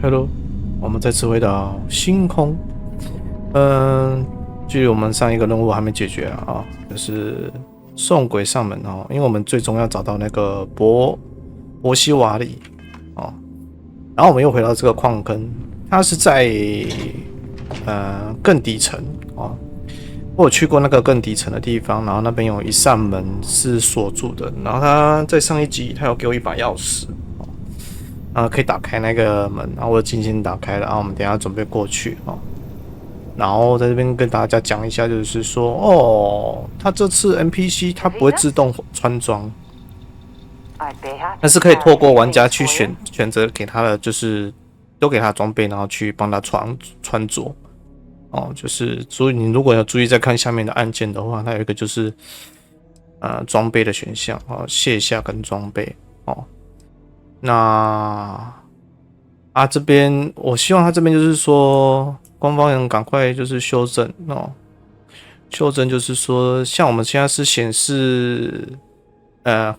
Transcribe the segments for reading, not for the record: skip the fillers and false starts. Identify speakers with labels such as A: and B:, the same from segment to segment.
A: Hello， 我们再次回到星空。距离我们上一个任务还没解决啊，就是送鬼上门哦，因为我们最终要找到那个博西瓦里哦。然后我们又回到这个矿坑，它是在更底层哦。我有去过那个更底层的地方，然后那边有一扇门是锁住的，然后他在上一集他有给我一把钥匙。可以打开那个门，然后我精心打开了，然后我们等一下准备过去哦。然后在这边跟大家讲一下，就是说，他这次 NPC 它不会自动穿装，但是可以透过玩家去选择给他的，就是丢给他的装备，然后去帮他穿着。哦，就是所以你如果要注意再看下面的按键的话，它有一个就是装备的选项哦，卸下跟装备哦。那这边我希望他这边就是说，官方人赶快就是修正哦，修正就是说，像我们现在是显示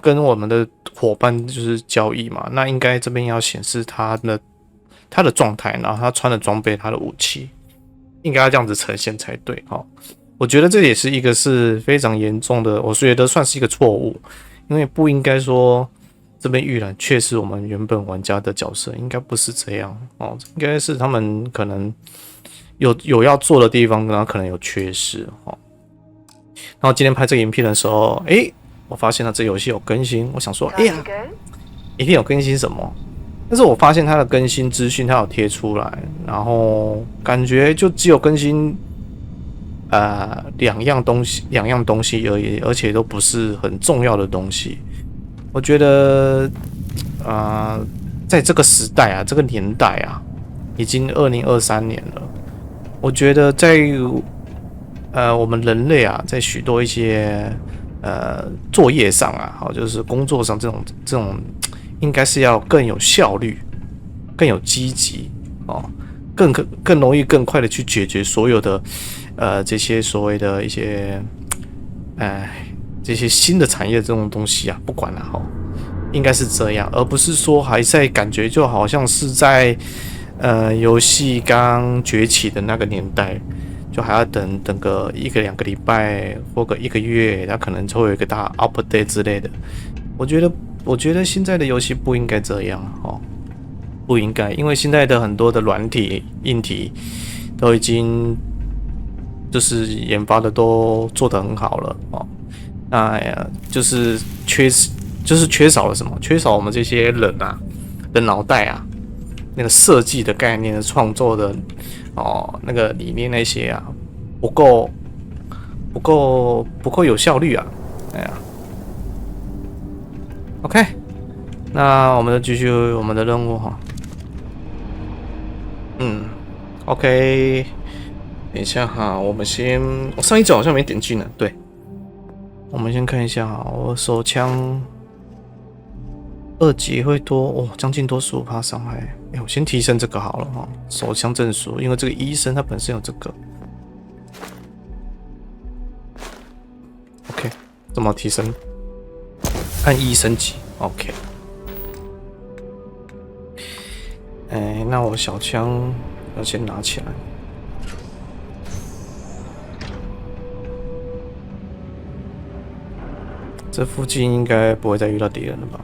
A: 跟我们的伙伴就是交易嘛，那应该这边要显示他的状态，然后他穿的装备、他的武器，应该要这样子呈现才对哦。我觉得这也是一个是非常严重的，我觉得算是一个错误，因为不应该说。这边预览却是我们原本玩家的角色，应该不是这样哦，应该是他们可能有要做的地方，然后可能有缺失哦。然后今天拍这个影片的时候，我发现了这游戏有更新，我想说，一定有更新什么？但是我发现它的更新资讯它有贴出来，然后感觉就只有更新两样东西而已，而且都不是很重要的东西。我觉得，在这个时代啊，这个年代啊，已经2023年了。我觉得在我们人类啊，在许多一些作业上啊，就是工作上这种，应该是要更有效率、更有积极哦，更容易、更快的去解决所有的这些所谓的一些这些新的产业这种东西啊，不管啦应该是这样，而不是说还在感觉就好像是在游戏刚崛起的那个年代，就还要等个1个2个礼拜或个1个月，它可能就会有一个大 update 之类的。我觉得现在的游戏不应该这样不应该，因为现在的很多的软体、硬体都已经就是研发的都做得很好了那就是缺少了什么？缺少我们这些人的脑袋那个设计的概念、创作的那个理念那些不够有效率OK， 那我们就继续我们的任务OK， 等一下我上一集好像没点进呢，对。我们先看一下我手枪2级会多将近多15%伤害。我先提升这个好了手枪证书，因为这个医生他本身有这个。OK， 怎么提升？按1升级。OK。那我小枪要先拿起来。这附近应该不会再遇到敌人了吧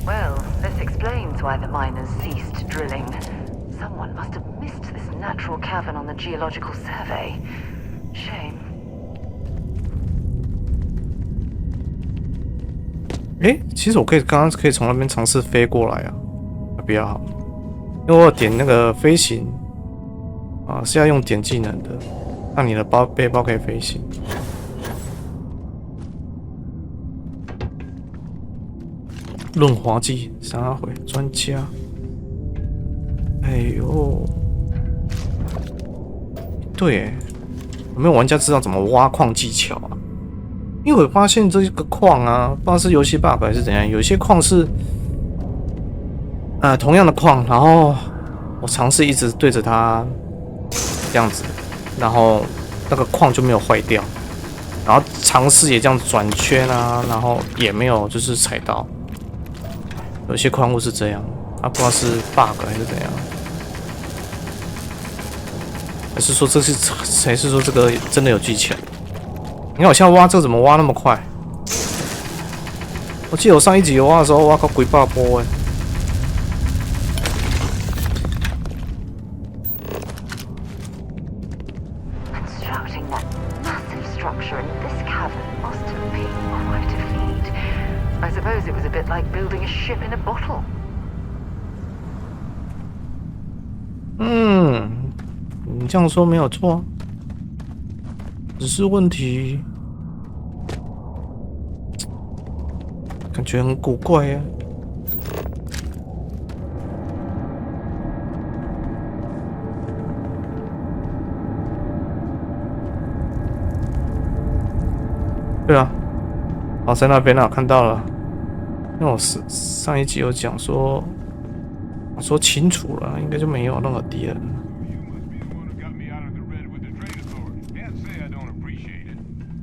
B: ？Well, this explains why the miners ceased drilling. Someone must have missed this natural cavern on the geological survey. Shame.
A: 其实我刚刚可以从那边尝试飞过来比较好，因为我有点那个飞行是要用点技能的，让你的背包可以飞行。润滑剂，啥回专家？对有没有玩家知道怎么挖矿技巧因为我发现这个矿不知道是游戏 bug 还是怎样，有些矿是同样的矿，然后我尝试一直对着它这样子，然后那个矿就没有坏掉，然后尝试也这样转圈啊，然后也没有就是踩到。有些矿物是这样，不知道是 bug 还是怎样，还是说这个真的有技巧？你看我现在挖这个怎么挖那么快？我记得我上一集挖的时候挖个鬼爆波哎。
B: Constructing that massive structure in this cavern must have been quite a feat. I suppose it was a bit like building a ship in a bottle.
A: 你这样说没有错，只是问题感觉很古怪呀。对啊，哦，在那边啊，看到了。因为我上一集有讲说，我说清楚了，应该就没有那个敌人。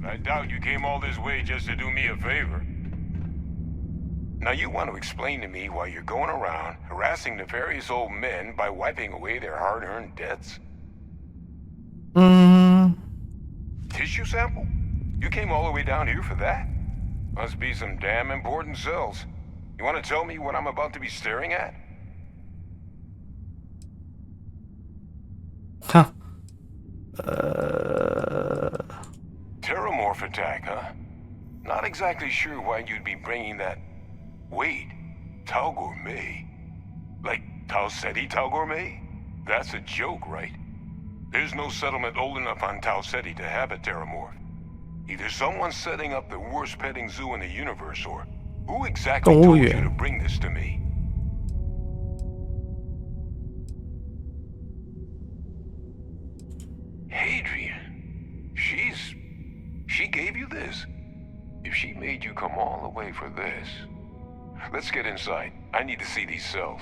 C: I doubt you came all this way just to do me a favor. Now you want to explain to me why you're going around harassing nefarious old men by wiping away their hard-earned debts? Tissue sample? You came all the way down here for that? Must be some damn important cells. You want to tell me what I'm about to be staring at?
A: Huh.
C: Terramorph attack, huh? Not exactly sure why you'd be bringing that... Wait, Tau Gourmet? Like Tau Ceti Tau Gourmet? That's a joke, right? There's no settlement old enough on Tau Ceti to have a Terramorph. Either someone's setting up the worst petting zoo in the universe, or who exactly told you to bring this to me? Hadrian. She gave you this? If she made you come all the way for this... Let's get inside. I need to see these cells.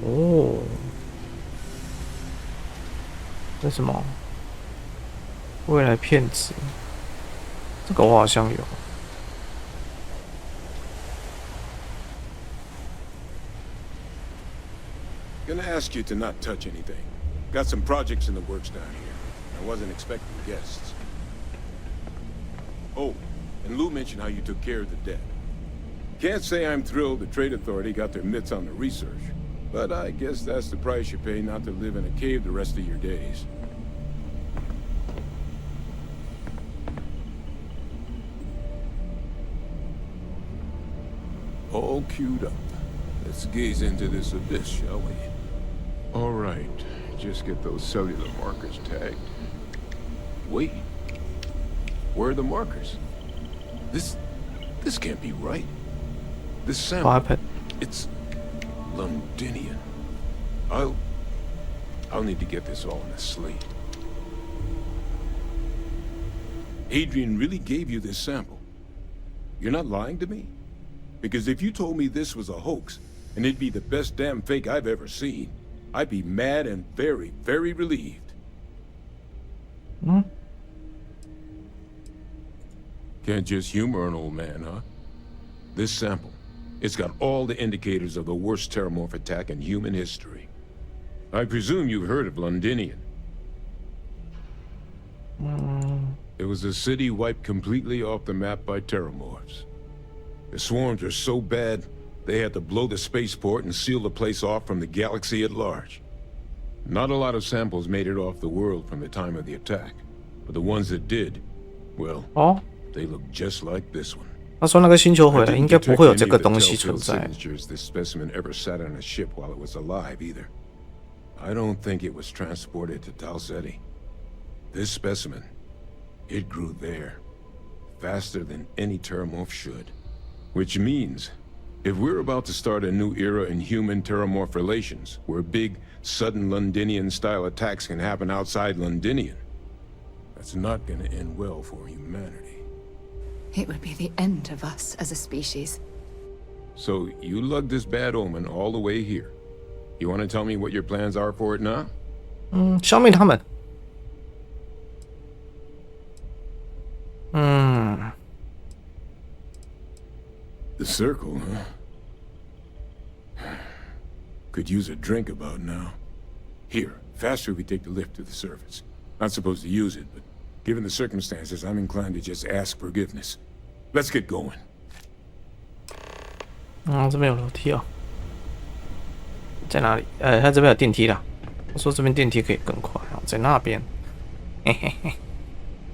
A: Oh. 这是什么？未来骗子，这个我好像有。
D: Gonna ask you to not touch anything. Got some projects in the works down here. I wasn't expecting guests. Oh, and Lou mentioned how you took care of the debt. Can't say I'm thrilled the Trade Authority got their mitts on the research, but I guess that's the price you pay not to live in a cave the rest of your days. All queued up. Let's gaze into this abyss, shall we? All right, just get those cellular markers tagged. Wait, where are the markers? This can't be right. This sample, it's Londinian. I'll need to get this all in a slate. Hadrian really gave you this sample. You're not lying to me? Because if you told me this was a hoax, and it'd be the best damn fake I've ever seen, I'd be mad and very, very relieved. Can't just humor an old man, huh? This sample, it's got all the indicators of the worst terramorph attack in human history. I presume you've heard of Londinian. It was a city wiped completely off the map by terramorphs. The swarms were so bad, they had to blow the spaceport and seal the place off from the galaxy at large. Not a lot of samples made it off the world from the time of the attack, but the ones that did, well, they look just like this one.
A: 他说那个星球毁了，应该不会有这个东西存在。
D: This specimen ever sat on a ship while it was alive either. I don't think it was transported to Tau Ceti. This specimen, it grew there, faster than any terramorph should. Which means If we're about to start a new era in human terramorph relations, where big, sudden Londinian-style attacks can happen outside Londinian, that's not gonna end well for humanity.
E: It would be the end of us as a species.
D: So, you lugged this bad omen all the way here. You want to tell me what your plans are for it now?
A: 消灭他们。
D: The circle, huh? Could use a drink about now. Here, faster we take the lift to the surface. Not supposed to use it, but given the circumstances, I'm inclined to just ask forgiveness. Let's get going.
A: 这边有楼梯哦，在哪里？它这边有电梯啦。我说这边电梯可以更快哦，在那边。嘿嘿嘿。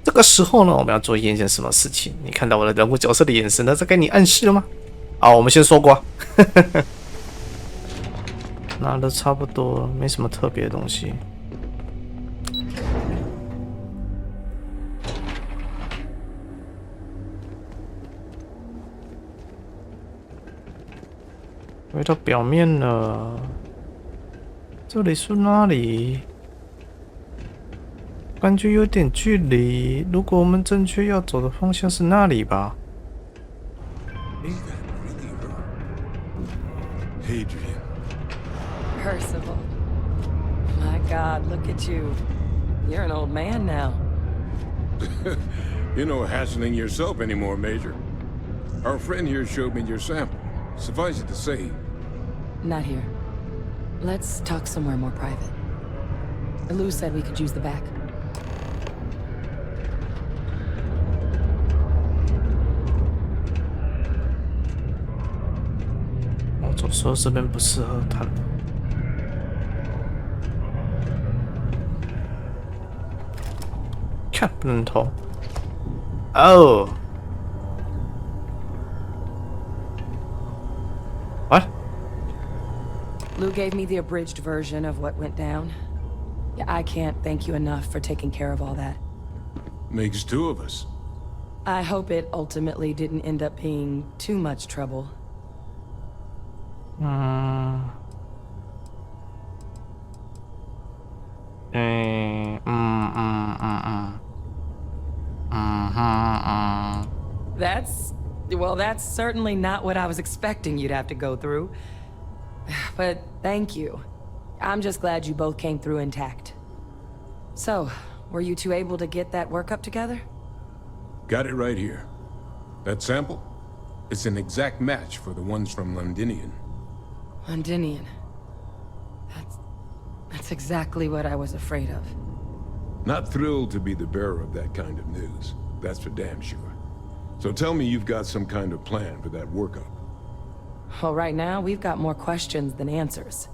A: 这个时候呢，我们要做一件什么事情？你看到我的人物角色的眼神，他在给你暗示了吗？好，我们先说过，拿的差不多了，没什么特别的东西。回到表面了，这里是哪里？感觉有点距离。如果我们正确要走的方向是那里吧？
D: Hadrian.
F: Percival. My God, look at you. You're an old man now.
D: You're no hatchling yourself anymore, Major. Our friend here showed me your sample. Suffice it to say...
F: Not here. Let's talk somewhere more private. Lou said we could use the back. 我总说这边不适合谈。
A: 看，不能投。哦。What?
F: Lou gave me the abridged version of what went down. Yeah, I can't thank you enough for taking care of all that.
D: Makes two of us.
F: I hope it ultimately didn't end up being too much trouble. That's certainly not what I was expecting you'd have to go through. But thank you. I'm just glad you both came through intact. So, were you two able to get that workup together?
D: Got it right here. That sample? It's an exact match for the ones from Londinian.
F: Londinian. That's exactly what I was afraid of.
D: Not thrilled to be the bearer of that kind of news. That's for damn sure. So tell me you've got some kind of plan for that workup.
F: Well, right now, we've got more questions than answers.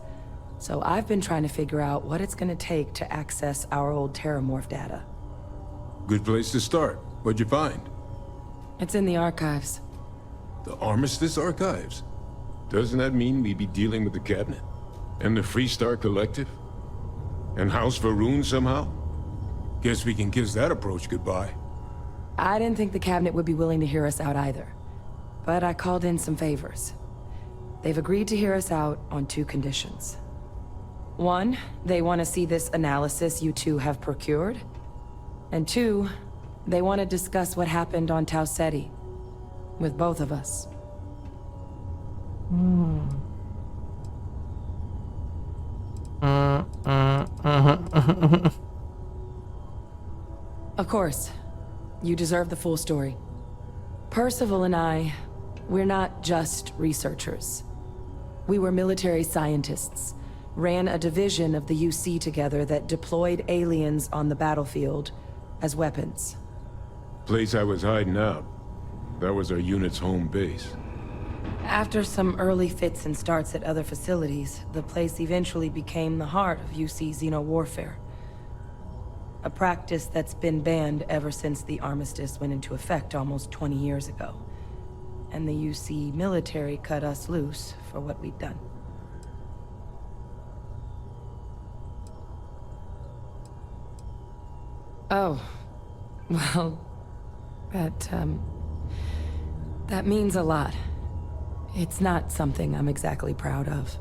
F: So I've been trying to figure out what it's gonna take to access our old Terramorph data.
D: Good place to start. What'd you find?
F: It's in the archives.
D: The Armistice Archives? Doesn't that mean we'd be dealing with the Cabinet? And the Freestar Collective? And House Varun somehow? Guess we can kiss that approach goodbye.
F: I didn't think the Cabinet would be willing to hear us out either. But I called in some favors. They've agreed to hear us out on two conditions. One, they want to see this analysis you two have procured. And two, they want to discuss what happened on Tau Ceti. With both of us. Of course. You deserve the full story. Percival and I, we're not just researchers. We were military scientists, ran a division of the UC together that deployed aliens on the battlefield as weapons.
D: Place I was hiding out. That was our unit's home base.
F: After some early fits and starts at other facilities, the place eventually became the heart of UC xeno-warfare. A practice that's been banned ever since the armistice went into effect almost 20 years ago. And the UC military cut us loose for what we'd done. Oh, well, that means a lot. It's not something I'm exactly proud of.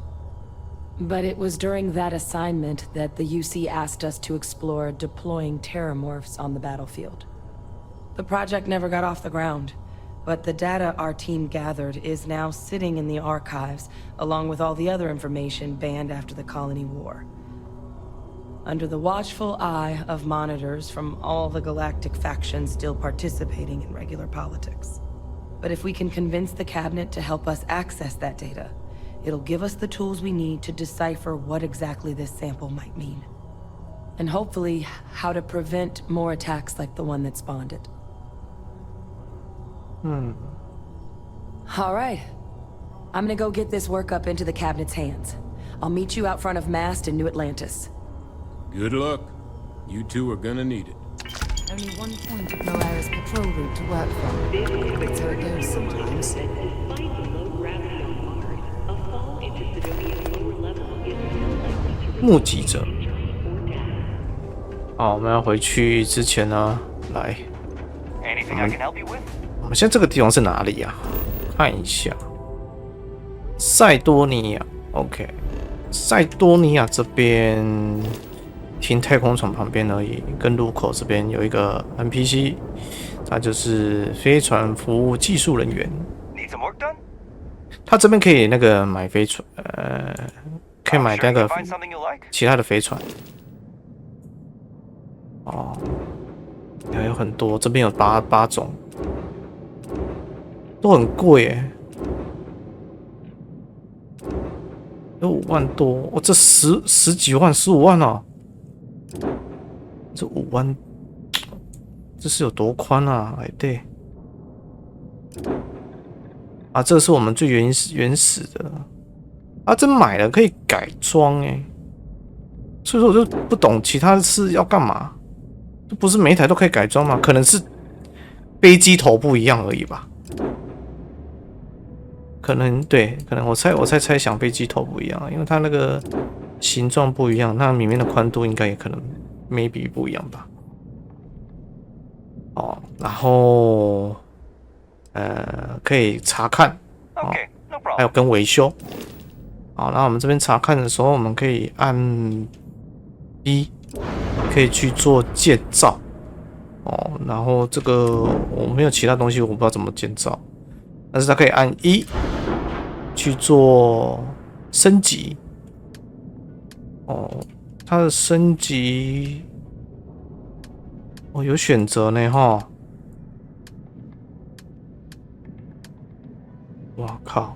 F: But it was during that assignment that the UC asked us to explore deploying terramorphs on the battlefield. The project never got off the ground, but the data our team gathered is now sitting in the archives, along with all the other information banned after the Colony War. Under the watchful eye of monitors from all the galactic factions still participating in regular politics. But if we can convince the cabinet to help us access that data, it'll give us the tools we need to decipher what exactly this sample might mean. And hopefully, how to prevent more attacks like the one that spawned it. All right. I'm gonna go get this work up into the cabinet's hands. I'll meet you out front of Mast in New Atlantis.
D: Good luck. You two are gonna need it.
E: Only one point of Moira's patrol route to work from. So it goes sometimes.
G: Despite the low gravity on Mars, a fall into Sidonia's lower level is still likely to
A: 目击者。
G: or death.
A: 好，我们要回去之前呢，来，
H: Anything I can help you with?
A: 我们现在这个地方是哪里啊？看一下，塞多尼亚。OK， 塞多尼亚这边停太空船旁边而已，跟入口这边有一个 NPC， 他就是飞船服务技术人员。
H: Need some work done?
A: 他这边可以那个买飞船，可以买
H: I'm
A: 那
H: sure
A: 个
H: you can find something you like.
A: 其他的飞船。哦，也有很多，这边有八种，都很贵耶，有5万多，哦，这十几万、15万哦，这5万，这是有多宽啊？哎，对，啊，这是我们最原始的，啊，这买了可以改装哎，所以说我就不懂其他是要干嘛。 这不是每一台都可以改装吗？可能是飞机头不一样而已吧。可能对，可能我猜想飞机头不一样，因为它那个形状不一样，那里面的宽度应该也可能 maybe 不一样吧。哦，然后可以查看，哦，
H: Okay, no
A: 还有
H: problem.
A: 跟维修。好，那我们这边查看的时候，我们可以按 B。 可以去做建造哦，然后这个我没有其他东西，我不知道怎么建造，但是它可以按1去做升级哦，它的升级哦有选择呢哈，哇靠，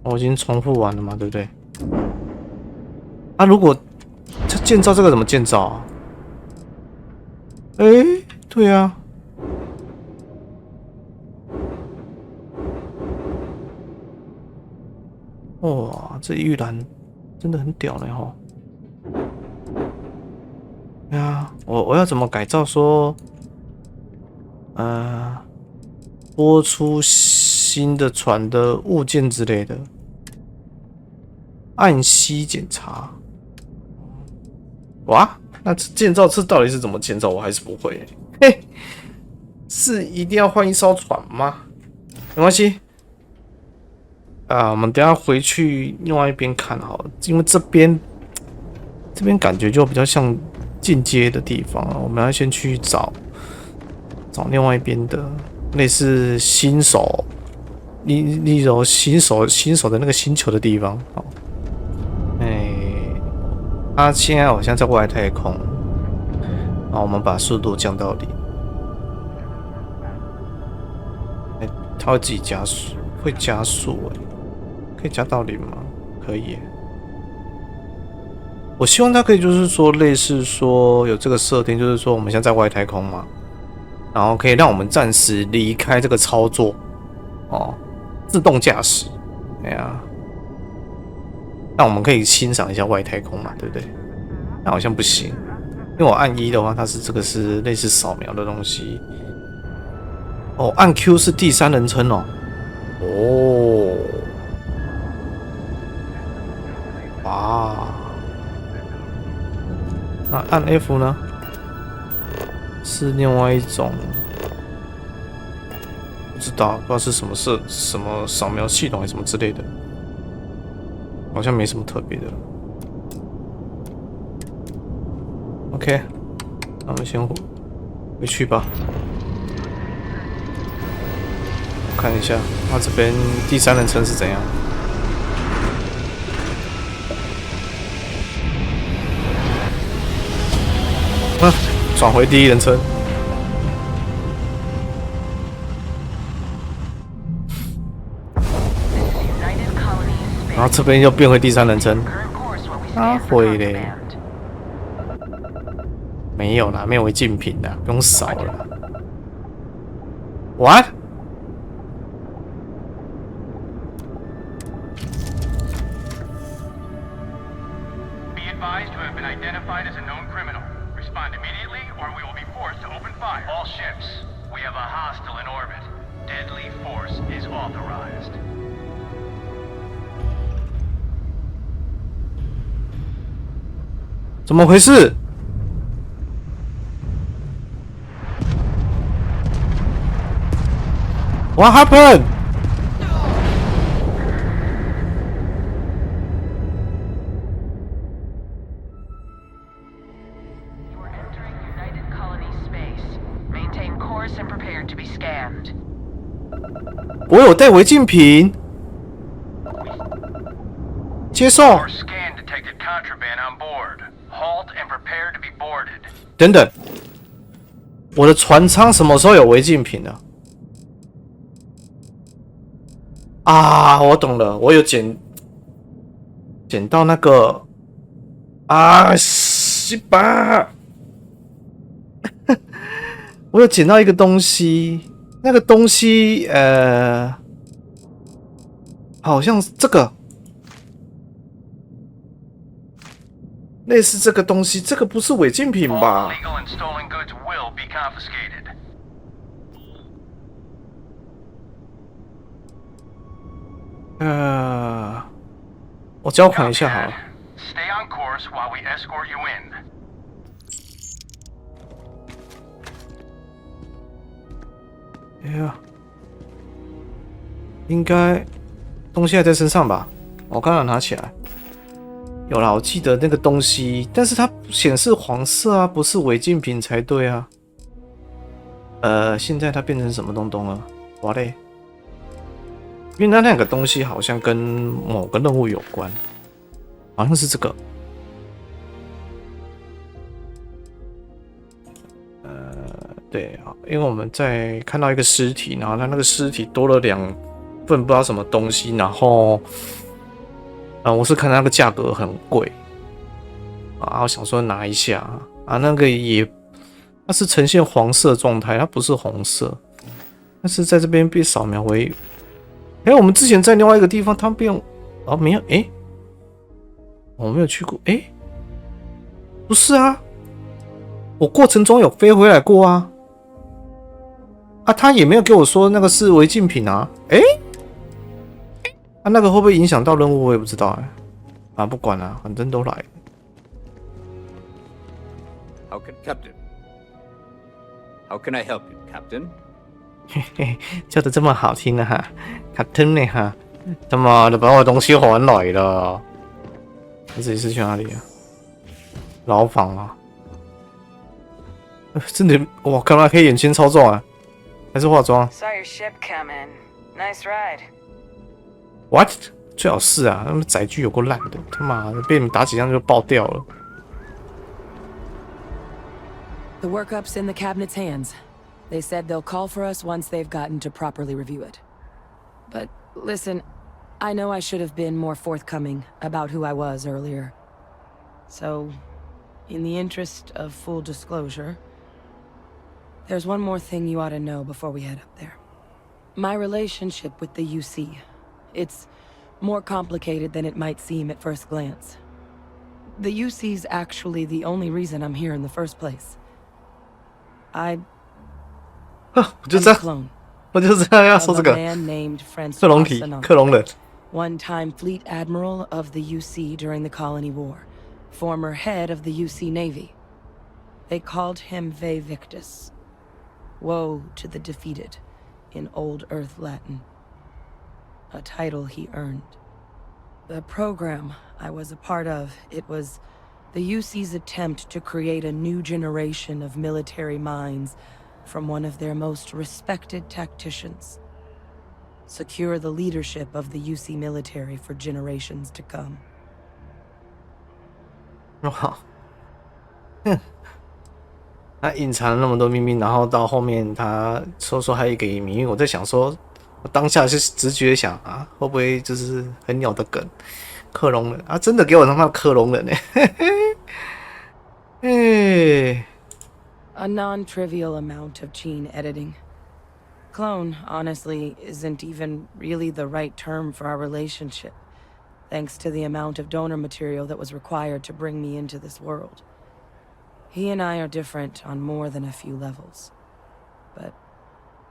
A: 我已经重复完了嘛，对不对？啊，如果它建造这个怎么建造啊？对啊，哇，这玉兰真的很屌呢哈！哎呀，我要怎么改造说，播出新的船的物件之类的，按C检查。 哇，那建造这到底是怎么建造？我还是不会。嘿，是一定要换一艘船吗？没关系，我们等一下回去另外一边看好了，因为这边感觉就比较像进阶的地方，我们要先去找另外一边的类似新手，例如新手的那个星球的地方。好，它现在好像在外太空，然后我们把速度降到0，它会自己加速，会加速可以加到0吗？可以耶。我希望它可以就是说类似说有这个设定，就是说我们现在在外太空嘛，然后可以让我们暂时离开这个操作哦，自动驾驶，哎呀。 那我们可以欣赏一下外太空嘛，对不对？那好像不行，因为我按1的话，它是这个是类似扫描的东西。哦，按 Q 是第3人称哦。哦，哇，那按 F 呢？是另外一种不知道是什么扫描系统还是什么之类的，好像没什么特别的。OK， 那我们先回去吧。看一下，它这边第三人称是怎样？转回第一人称。然后这边又变回第三人称。会嘞。没有啦，没有违禁品啦，不用扫了。What？
I: Be advised you have been identified as a known criminal. Respond immediately, or we will be forced to open fire. All ships, we have a hostile in orbit. Deadly force is authorized.
A: 怎么回事？What happened?
B: You are entering United Colony space. Maintain course and prepare to be scanned.
A: 我有带违禁品。接受。
I: Our scan detected contraband on board. Halt and prepare to be boarded.
A: 等等，我的船舱什么时候有违禁品呢？啊，我懂了，我有捡到那个啊，西巴，我有捡到一个东西，那个东西好像是这个，类似这个东西，这个不是违禁品吧？
I: All illegal and stolen goods will be confiscated.
A: 我交款一下好了。
I: Stay on course while we escort you in.
A: 哎呀，应该东西还在身上吧？我刚刚拿起来，有啦，我记得那个东西，但是它显示黄色啊，不是违禁品才对啊。现在它变成什么东东了？哇嘞！因为那两个东西好像跟某个任务有关，好像是这个。对啊，因为我们在看到一个尸体，然后它那个尸体多了2份不知道什么东西，然后，我是看它那个价格很贵，啊，我想说拿一下啊，那个它是呈现黄色状态，它不是红色，但是在这边被扫描为。我们之前在另外一个地方，他们变没有我没有去过不是啊，我过程中有飞回来过啊，他也没有给我说那个是违禁品啊，那个会不会影响到任务我也不知道不管了，反正都来了。
J: How can I help you, Captain?
A: 嘿嘿，叫的这么好听哈，Captain 呢哈，他妈的把我东西还来了。这里是去哪里啊？牢房啊？真的，哇，看来可以眼睛操纵啊，还是化妆
B: Saw your ship come in. Nice ride.
A: ？What？ 最好是啊，他们载具有够烂的，他妈的被你们打几枪就爆掉了。
F: The workup's in the cabinet's hands. They said they'll call for us once they've gotten to properly review it. But listen, I know I should have been more forthcoming about who I was earlier. So, in the interest of full disclosure, there's one more thing you ought to know before we head up there. My relationship with the UC. It's more complicated than it might seem at first glance. The UC's actually the only reason I'm here in the first place. I'm a clone.
A: 我就知道要说这个。
F: Of a man named
A: 克隆体，克隆人。
F: One-time fleet admiral of the UC during the Colony War. Former head of the UC Navy. They called him Ve Victus. Woe to the defeated. in Old Earth Latin. A title he earned. The program I was a part of, it was the UC's attempt to create a new generation of military minds from one of their most respected tacticians. Secure the leadership of the UC military for generations to come.
A: 哇，他隐藏了那么多秘密，然后到后面他说还有一个谜语，我在想说，我当下是直觉想啊，会不会就是很鸟的梗，克隆人啊？真的给我他妈克隆人欸
F: A non-trivial amount of gene editing. Clone, honestly, isn't even really the right term for our relationship, thanks to the amount of donor material that was required to bring me into this world. He and I are different on more than a few levels, but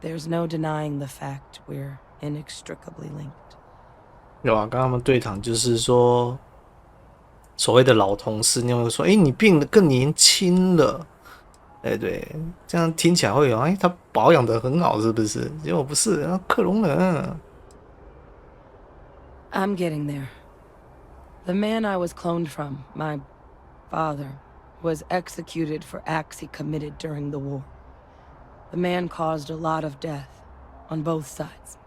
F: there's no denying the fact we're inextricably linked.
A: 有啊，跟他们对谈就是说，所谓的老同事，你会说，你变得更年轻了。对，这样听起来会有，他保养得很好，是不是？结果不是，克隆人。
F: I'm getting there. The man I was cloned from, my father, was executed for acts he committed during the war. The man caused a lot of death, on both sides.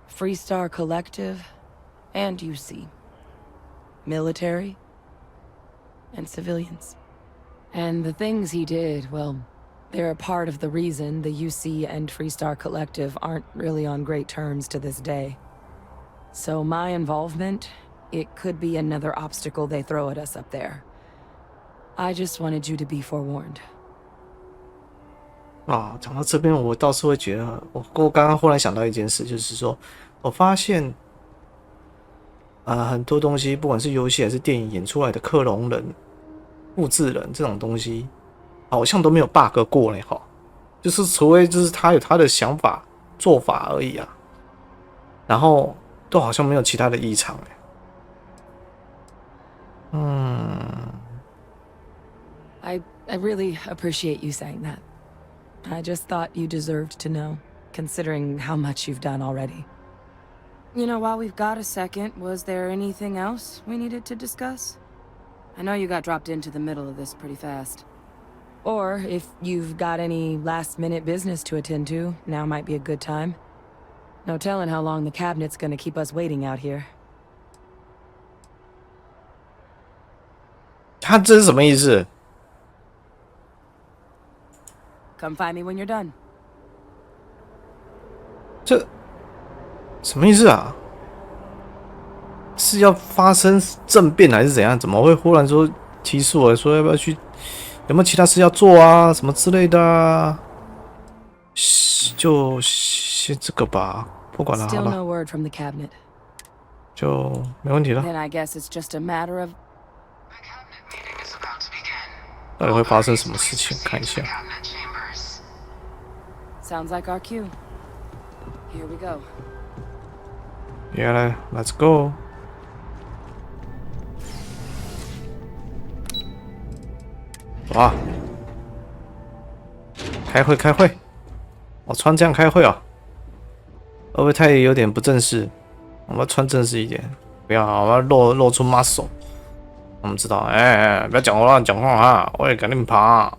F: Freestar Collective, and UC. Military, and civilians. And the things he did, well, they're a part of the reason the UC and Freestar Collective aren't really on great terms to this day. So my involvement, it could be another obstacle they throw at us up there. I just wanted you to be forewarned.
A: 啊，讲到这边，我倒是会觉得，我刚刚忽然想到一件事，就是说，我发现，很多东西，不管是游戏还是电影演出来的克隆人、复制人这种东西，好像都没有 bug 过嘞，哈，就是除非就是他有他的想法、做法而已啊，然后都好像没有其他的异常哎。
F: I really appreciate you saying that. I just thought you deserved to know, considering how much you've done already. You know, while we've got a second, was there anything else we needed to discuss? I know you got dropped into the middle of this pretty fast. Or if you've got any last-minute business to attend to, now might be a good time. No telling how long the cabinet's gonna keep us waiting out here.
A: 他这是什么意思？
F: Come find me when you're done.
A: 这什么意思啊？是要发生政变还是怎样？怎么会忽然说提示我说要不要去？有没有其他事要做啊？什么之类的啊？就先这个吧，不管了，好
F: Still
A: 了，
F: no word from the cabinet.
A: 就没问题了。
F: Then I guess it's just a matter of.
A: 到底会发生什么事情？看一下。
F: Sounds like our cue. Here we go.
A: Yeah, let's go. 哇！开会！我穿这样开会啊？会不会太有点不正式？我们要穿正式一点，不要，我要露出 muscle。我们知道，不要讲话乱讲话啊！我也赶紧爬。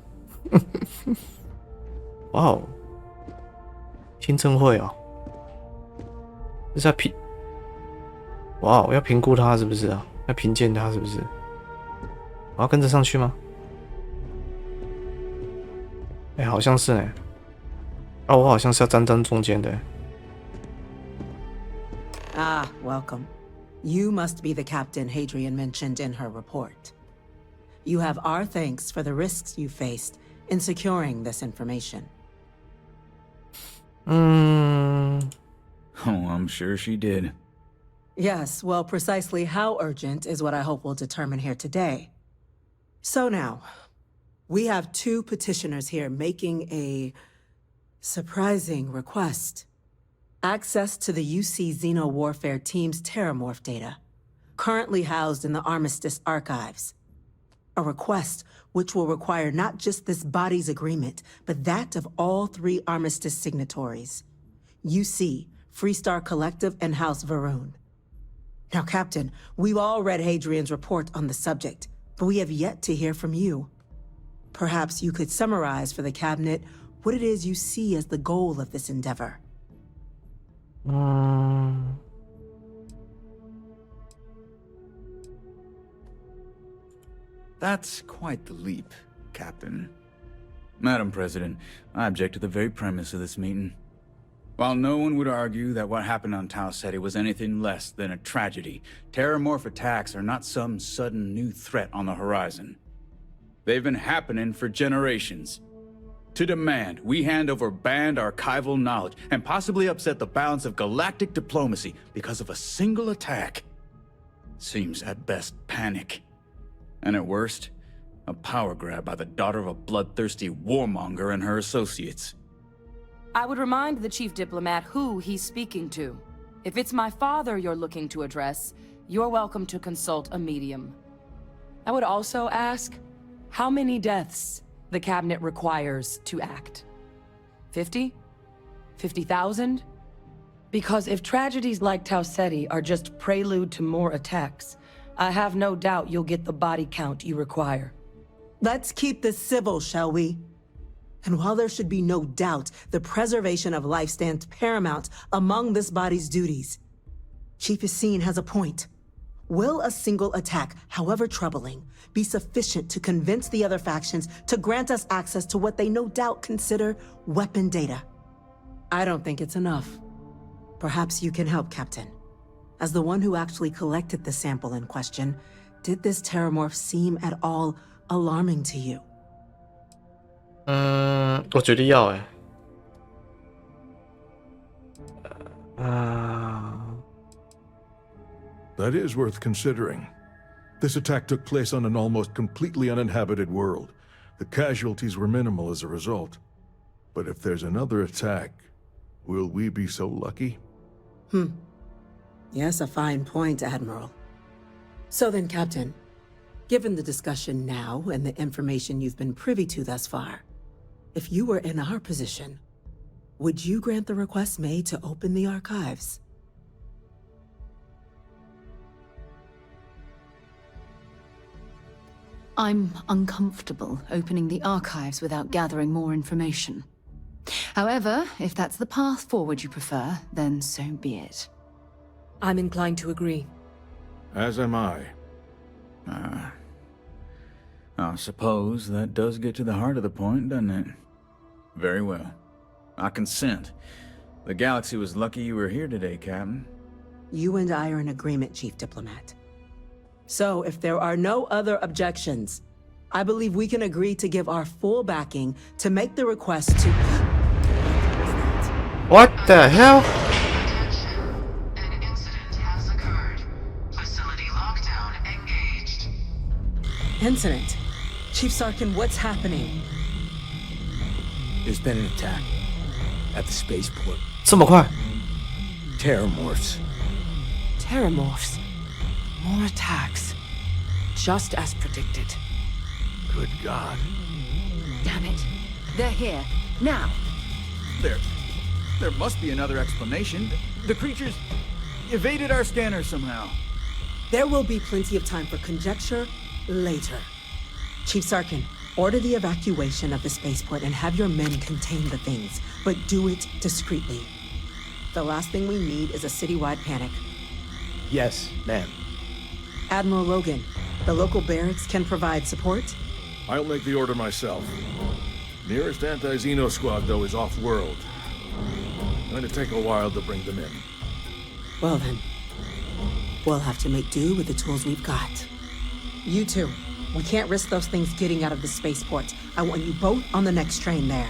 A: 哇哦！ 听证会哦，这是要评，哇，我要评估他是不是啊？要评鉴他是不是？我要跟着上去吗？好像是哎，我好像是要站中间的。
K: Ah, welcome. You must be the captain Hadrian mentioned in her report. You have our thanks for the risks you faced in securing this information.
J: Oh, I'm sure she did.
K: Yes, well, precisely how urgent is what I hope we'll determine here today. So now, we have two petitioners here making a surprising request. Access to the UC Xeno Warfare Team's Terramorph data, currently housed in the Armistice archives. A request which will require not just this body's agreement, but that of all 3 Armistice signatories. UC, Freestar Collective, and House Varun. Now, Captain, we've all read Hadrian's report on the subject, but we have yet to hear from you. Perhaps you could summarize for the cabinet what it is you see as the goal of this endeavor.
J: That's quite the leap, Captain. Madam President, I object to the very premise of this meeting. While no one would argue that what happened on Tau Ceti was anything less than a tragedy, terramorph attacks are not some sudden new threat on the horizon. They've been happening for generations. To demand we hand over banned archival knowledge and possibly upset the balance of galactic diplomacy because of a single attack seems at best panic. And at worst, a power grab by the daughter of a bloodthirsty warmonger and her associates.
F: I would remind the chief diplomat who he's speaking to. If it's my father you're looking to address, you're welcome to consult a medium. I would also ask how many deaths the cabinet requires to act. 50? 50,000? Because if tragedies like Tau Ceti are just prelude to more attacks, I have no doubt you'll get the body count you require.
K: Let's keep this civil, shall we? And while there should be no doubt the preservation of life stands paramount among this body's duties, Chief Yassine has a point. Will a single attack, however troubling, be sufficient to convince the other factions to grant us access to what they no doubt consider weapon data? I don't think it's enough. Perhaps you can help, Captain. As the one who actually collected the sample in question, did this terramorph seem at all alarming to you?
A: 我觉得要
D: That is worth considering. This attack took place on an almost completely uninhabited world. The casualties were minimal as a result. But if there's another attack, will we be so lucky?
K: Yes, a fine point, Admiral. So then, Captain, given the discussion now and the information you've been privy to thus far, if you were in our position, would you grant the request made to open the archives?
L: I'm uncomfortable opening the archives without gathering more information. However, if that's the path forward you prefer, then so be it.
F: I'm inclined to agree.
D: As am I.
J: I suppose that does get to the heart of the point, doesn't it? Very well. I consent. The galaxy was lucky you were here today, Captain.
K: You and I are in agreement, Chief Diplomat. So, if there are no other objections, I believe we can agree to give our full backing to make the request to...
A: What the hell?
B: An incident has occurred. Facility lockdown engaged.
K: Incident? Chief Sarkin, what's happening?
M: There's been an attack at the spaceport.
A: 这么快
M: Terramorphs.
F: Terramorphs. More attacks. Just as predicted.
D: Good God.
L: Damn it. They're here. Now.
J: There must be another explanation. The creatures evaded our scanners somehow.
K: There will be plenty of time for conjecture later. Chief Sarkin, order the evacuation of the spaceport and have your men contain the things, but do it discreetly. The last thing we need is a citywide panic.
M: Yes, ma'am.
K: Admiral Logan, the local barracks can provide support?
D: I'll make the order myself. Nearest anti-Xeno squad, though, is off-world. Going to take a while to bring them in.
K: Well then, we'll have to make do with the tools we've got. You two, we can't risk those things getting out of the spaceport. I want you both on the next train there.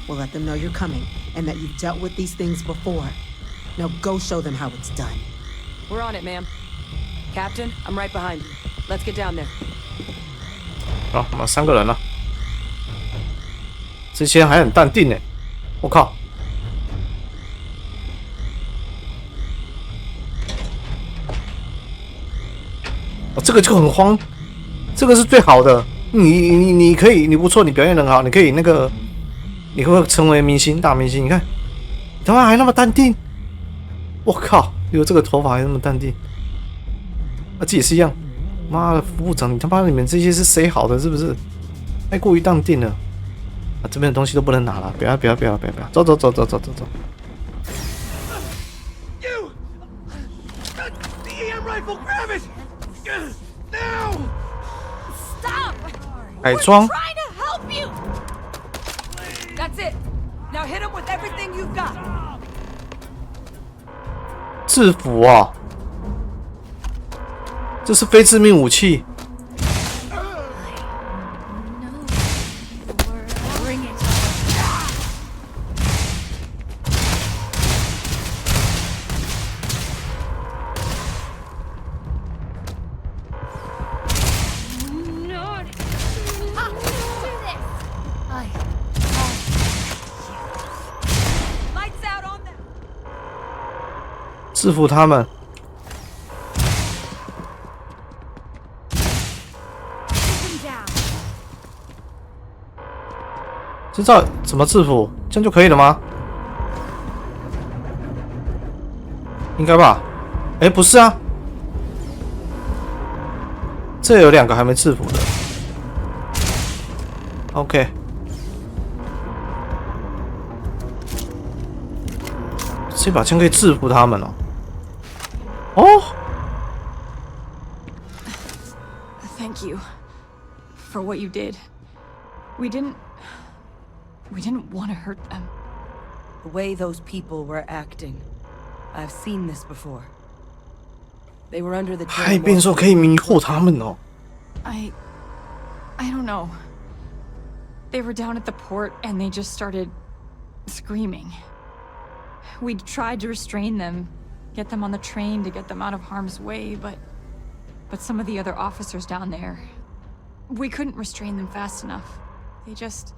K: We'll let them know you're coming and that you've dealt with these things before. Now go show them how it's done.
F: We're on it, ma'am. Captain, I'm right behind you. Let's get down there.
A: 好，我们3个人了。之前还很淡定呢，我靠！哦，这个就很慌，这个是最好的。你可以，你不错，你表现很好，你可以那个，你会成为明星，大明星。你看，他妈还那么淡定！我靠，有这个头发还那么淡定。这也是一样。妈的，副部长，你他妈你们这些是谁好的是不是？太过于淡定了。这边的东西都不能拿了，不要，走。改装。制服啊！这是非致命武器。制服他们。知道怎么制服，这样就可以了吗？应该吧？哎，不是啊，这有2个还没制服的。OK， 这把枪可以制服他们哦。哦
N: Thank you for what you did. We didn't want to hurt them.
F: The way those people were acting, I've seen this before. They were under the
A: 海变兽可以迷惑他们哦。
N: I don't know. They were down at the port and they just started screaming. We tried to restrain them, get them on the train to get them out of harm's way, but some of the other officers down there, we couldn't restrain them fast enough. They just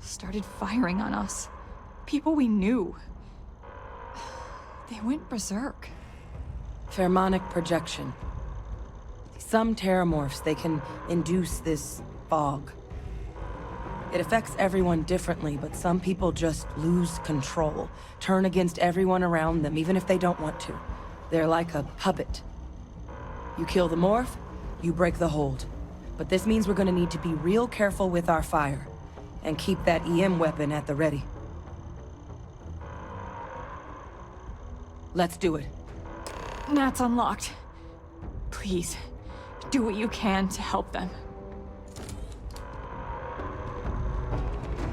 N: started firing on us. People we knew. They went berserk.
F: Pheromonic projection. Some terramorphs, they can induce this fog. It affects everyone differently, but some people just lose control, turn against everyone around them, even if they don't want to. They're like a puppet. You kill the morph, you break the hold. But this means we're gonna need to be real careful with our fire, and keep that EM weapon at the ready. Let's do it.
N: Nat's unlocked. Please, do what you can to help them.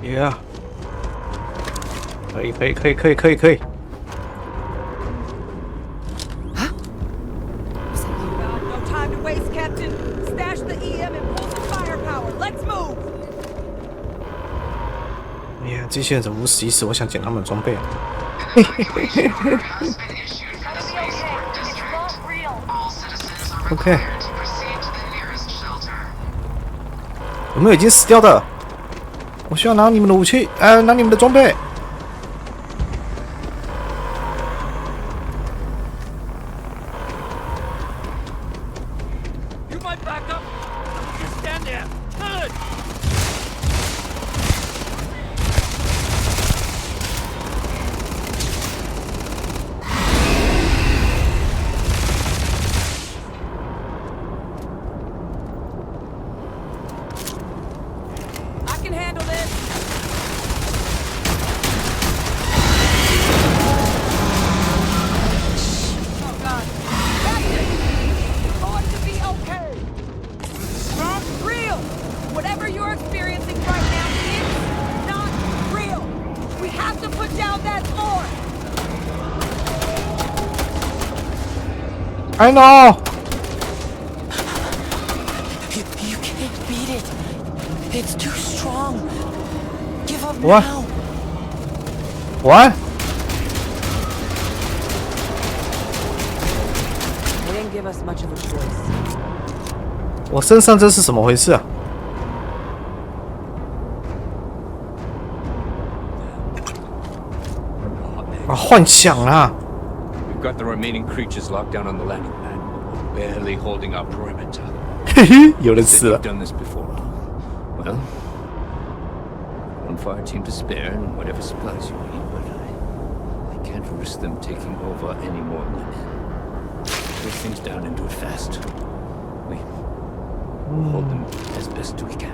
A: Yeah. 可以。
F: No time to waste, Captain. Stash the EM and pull some firepower. Let's move.
A: 哎呀，这些人怎么不死一死？我想捡他们的装备啊。OK。有没有已经死掉的？我需要拿你们的武器，拿你们的装备。I know.
O: You can't beat it. It's too strong. Give up
A: What?
O: now.
A: What?
F: They didn't give us much of a choice.
A: 我身上这是怎么回事啊？啊，幻想啊！
M: We've got the remaining creatures locked down on the landing pad. We're barely holding our perimeter.
A: 有人死了。
M: You've done this before. Well, one fire team to spare and whatever supplies you need, but can't risk them taking over any more women. Break things down and do it fast. We hold them as best we can.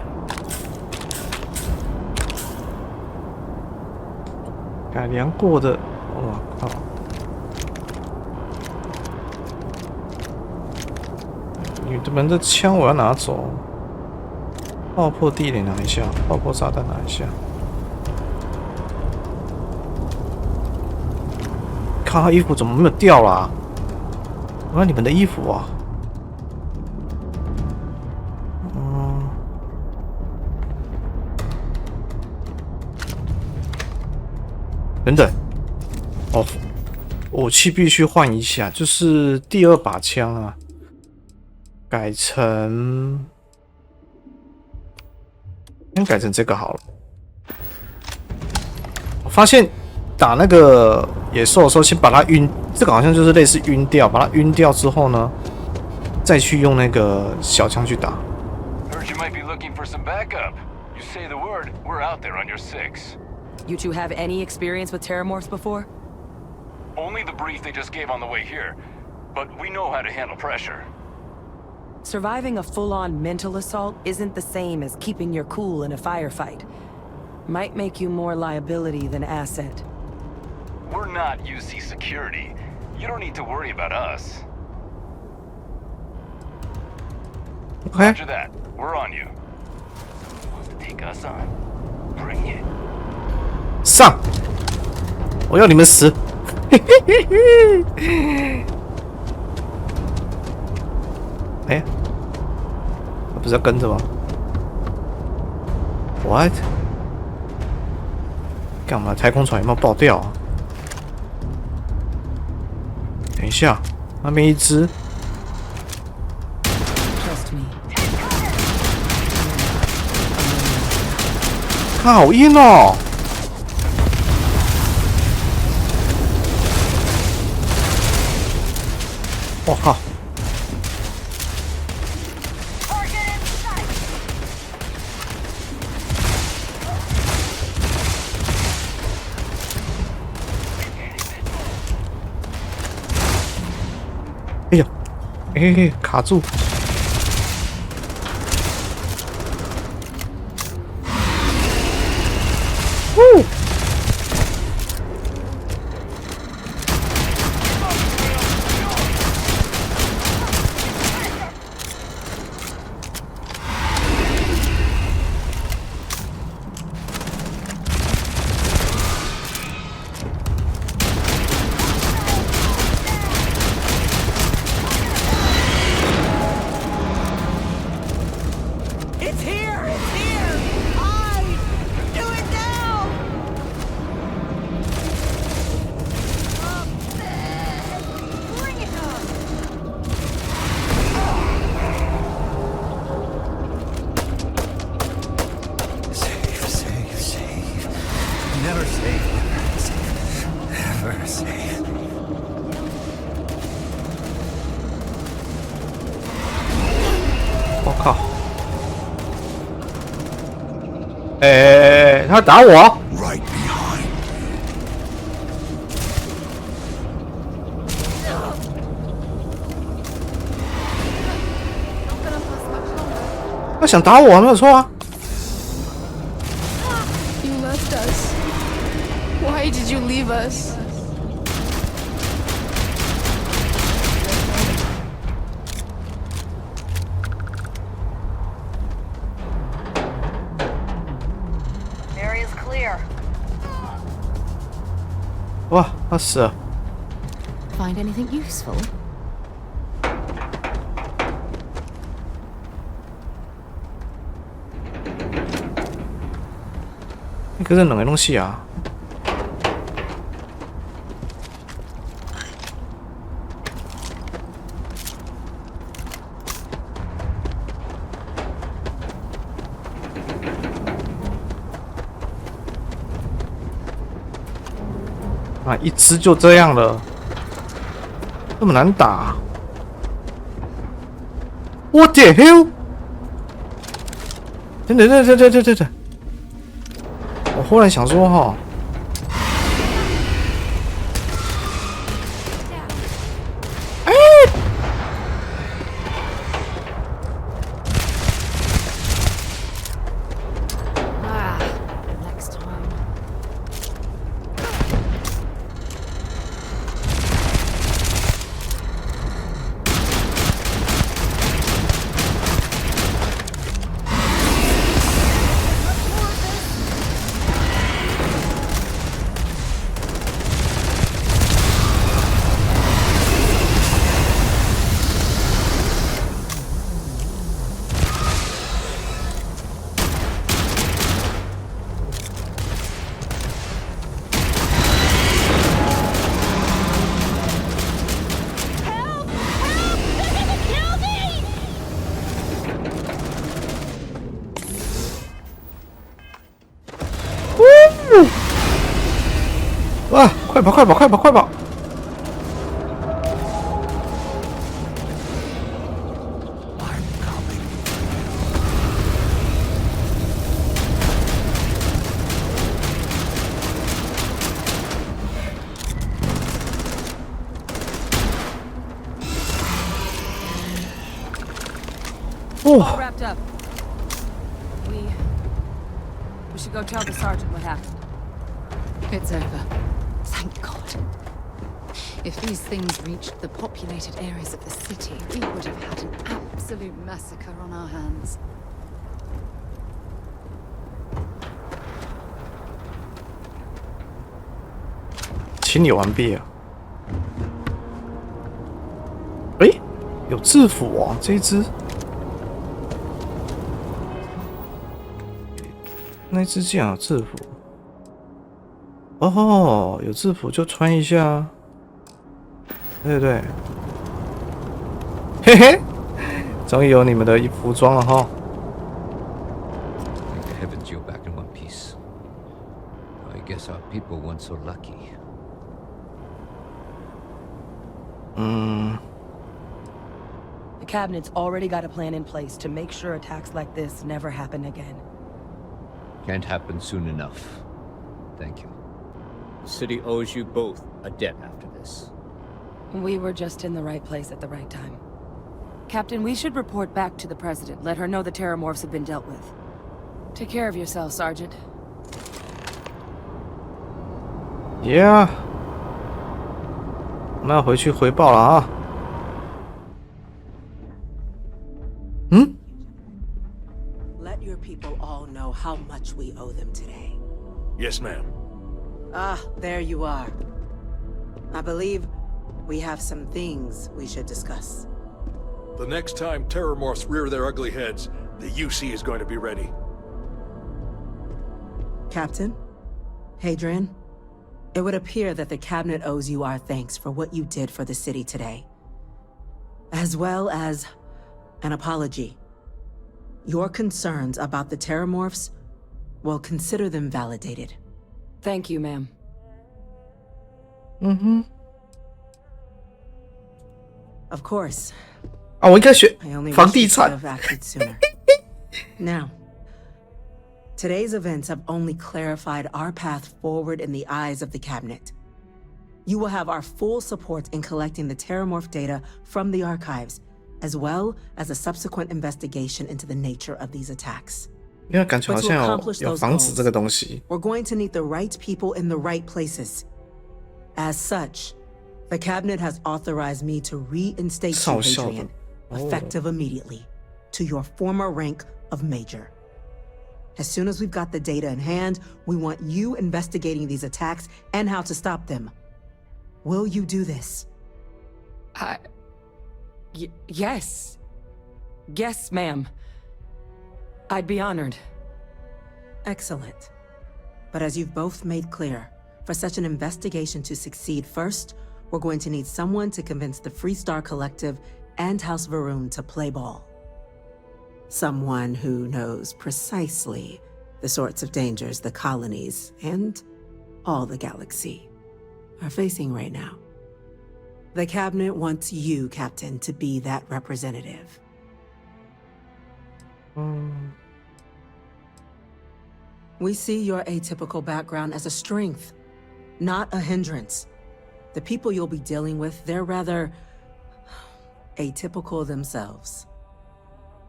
A: 改良过的，我靠！你们的枪我要拿走，爆破地雷拿一下，爆破炸弹拿一下。看他衣服怎么没有掉啦？我看你们的衣服啊。等等，哦，武器必须换一下，就是第二把枪啊。改成，先改成这个好了。我发现打那个野兽的时候，先把它晕，这个好像就是类似晕掉，把它晕掉之后呢，再去用那个小枪去打。
C: Heard you might be looking for some backup. You say the word, we're out there on your 6.
F: You two have any experience with Terramorphs before?
C: Only the brief they just gave on the way here, but we know how to handle pressure.
F: Surviving a full-on mental assault isn't the same as keeping your cool in a firefight. Might make you more liability than asset.
C: We're not UC security. You don't need to worry about us.
A: Okay.
C: After that, we're on you. Want to take us on? Bring it.
A: 上！我要你们死！哎，我不是要跟着吗 ？What？ 干嘛？太空船有没有爆掉啊？等一下，那边一只。看好硬哦！我靠！哎呀，哎，卡住！呜！我靠！哎，他打我！他想打我，没有错啊。
P: You left us. Why did you leave us?
B: Area's clear.
A: 哇，他死了。
L: Find anything useful?
A: 这是两个东西啊！啊，一只就这样了，这么难打？What the hell？ 等等！我忽然想说哈，快跑，快跑，快跑，快跑！All
F: wrapped up. We should go tell the sergeant what happened.
L: It's over. Thank God. If these things reached the populated areas of the city, we would have had an absolute massacre on our hands.
A: 清理完毕了。诶，有制服哦，这一只。那只竟然有制服。哦，有制服就穿一下。对对对。嘿嘿，终于有你们的服装了哈。
M: Thank the heavens you're back in one piece. I guess our people weren't so lucky.
F: The cabinet's already got a plan in place to make sure attacks like this never happen again.
M: Can't happen soon enough. Thank you.
Q: The city owes you both a debt after this.
F: We were just in the right place at the right time. Captain, we should report back to the President. Let her know the Terramorphs have been dealt with. Take care of yourself, Sergeant.
A: Yeah. 我们要回去回报了啊。
K: Let your people all know how much we owe them today.
C: Yes, ma'am.
K: Ah, there you are. I believe we have some things we should discuss.
C: The next time Terramorphs rear their ugly heads, the UC is going to be ready.
K: Captain, Hadrian, it would appear that the cabinet owes you our thanks for what you did for the city today, as well as an apology. Your concerns about the Terramorphs, well, consider them validated.
F: Thank you, ma'am.
K: Of course.
A: 啊，我应该学
K: I only
A: 房
K: wish
A: 地
K: we could
A: 产。
K: have acted sooner. Now, today's events have only clarified our path forward in the eyes of the cabinet. You will have our full support in collecting the Terramorph data from the archives, as well as a subsequent investigation into the nature of these attacks.
A: 因为感觉好
K: But to
A: 像
K: accomplish
A: 有
K: those
A: 防止
K: goals,
A: 这个东西。
K: we're going to need the right people in the right places. As such, the cabinet has authorized me to reinstate you,
A: 少校的。
K: Hadrian, effective immediately, to your former rank of major. As soon as we've got the data in hand, we want you investigating these attacks and how to stop them. Will you do this?
F: Yes. Yes, ma'am. I'd be honored.
K: Excellent. But as you've both made clear, for such an investigation to succeed first, we're going to need someone to convince the Freestar Collective and House Varun to play ball. Someone who knows precisely the sorts of dangers the colonies and all the galaxy are facing right now. The cabinet wants you, Captain, to be that representative. We see your atypical background as a strength, not a hindrance. The people you'll be dealing with, they're rather atypical themselves.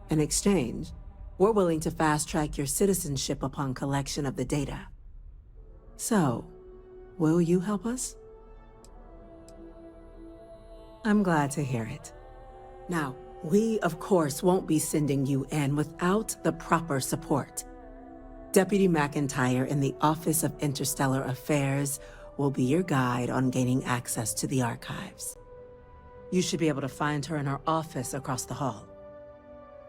K: In exchange, we're willing to fast-track your citizenship upon collection of the data. So, will you help us? I'm glad to hear it. Now, we, of course, won't be sending you in without the proper support. Deputy McIntyre in the Office of Interstellar Affairs will be your guide on gaining access to the archives. You should be able to find her in her office across the hall.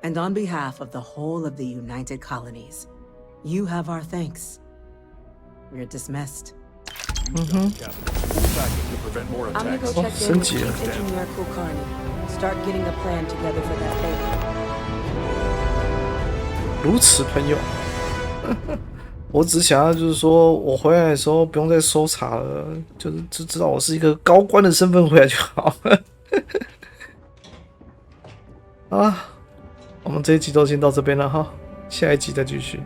K: And on behalf of the whole of the United Colonies, you have our thanks. We're dismissed.
F: I'm gonna go check in with Chief Engineer Kulkarni. Start getting a plan together for that baby.
A: 如此朋友。我只想要就是说我回来的时候不用再搜查了，就知道我是一个高官的身份回来就好了。好啦，我们这一集都先到这边了哈，下一集再继续。